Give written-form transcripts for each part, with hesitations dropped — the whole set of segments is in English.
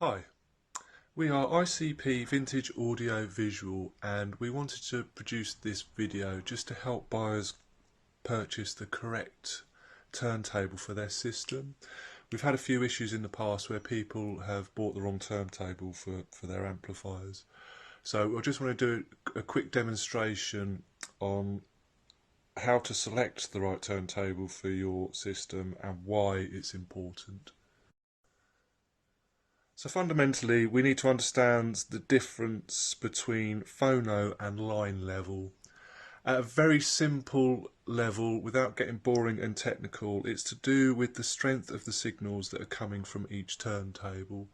Hi, we are ICP Vintage Audio Visual and we wanted to produce this video just to help buyers purchase the correct turntable for their system. We've had a few issues in the past where people have bought the wrong turntable for their amplifiers. So I just want to do a quick demonstration on how to select the right turntable for your system and why it's important. So fundamentally, we need to understand the difference between phono and line level. At a very simple level, without getting boring and technical, it's to do with the strength of the signals that are coming from each turntable.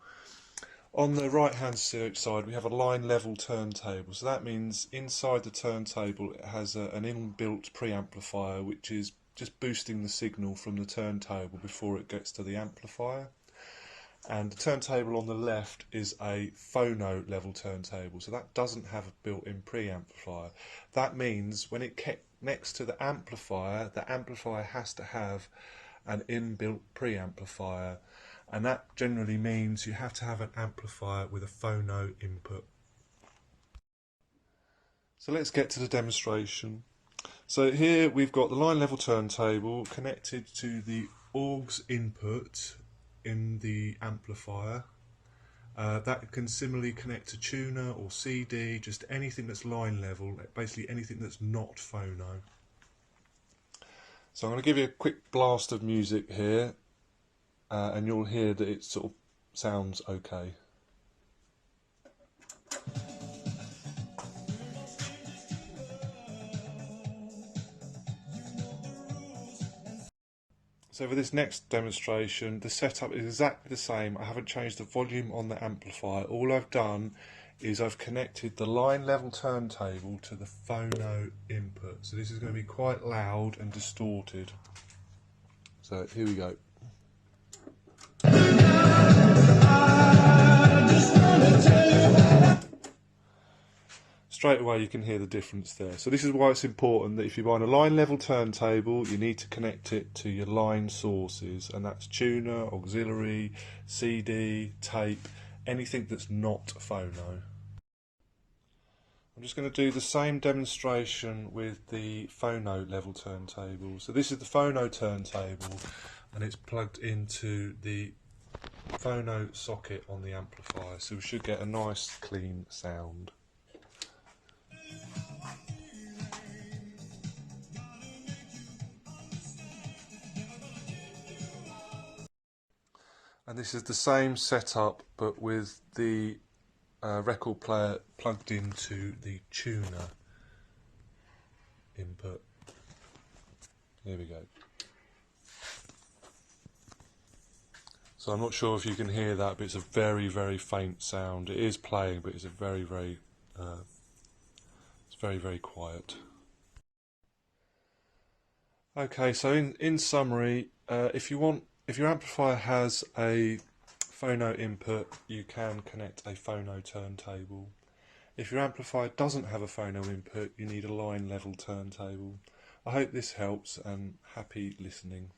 On the right hand side we have a line level turntable, so that means inside the turntable it has an inbuilt preamplifier which is just boosting the signal from the turntable before it gets to the amplifier. And the turntable on the left is a phono level turntable, so that doesn't have a built-in preamplifier. That means when it connects to the amplifier has to have an inbuilt preamplifier, and that generally means you have to have an amplifier with a phono input. So let's get to the demonstration. So here we've got the line level turntable connected to the aux input in the amplifier. That can similarly connect to tuner or CD, just anything that's line level, basically anything that's not phono. So I'm going to give you a quick blast of music here, and you'll hear that it sort of sounds okay. So for this next demonstration, the setup is exactly the same. I haven't changed the volume on the amplifier. All I've done is I've connected the line level turntable to the phono input. So this is going to be quite loud and distorted. So here we go. Straight away you can hear the difference there. So this is why it's important that if you're buying a line level turntable, you need to connect it to your line sources, and that's tuner, auxiliary, CD, tape, anything that's not phono. I'm just going to do the same demonstration with the phono level turntable. So this is the phono turntable and it's plugged into the phono socket on the amplifier, so we should get a nice clean sound. And this is the same setup but with the record player plugged into the tuner input. Here we go. So I'm not sure if you can hear that, but it's a very, very faint sound. It is playing, but it's a very, very quiet. Okay, so in summary, if your amplifier has a phono input, you can connect a phono turntable. If your amplifier doesn't have a phono input, you need a line level turntable. I hope this helps, and happy listening.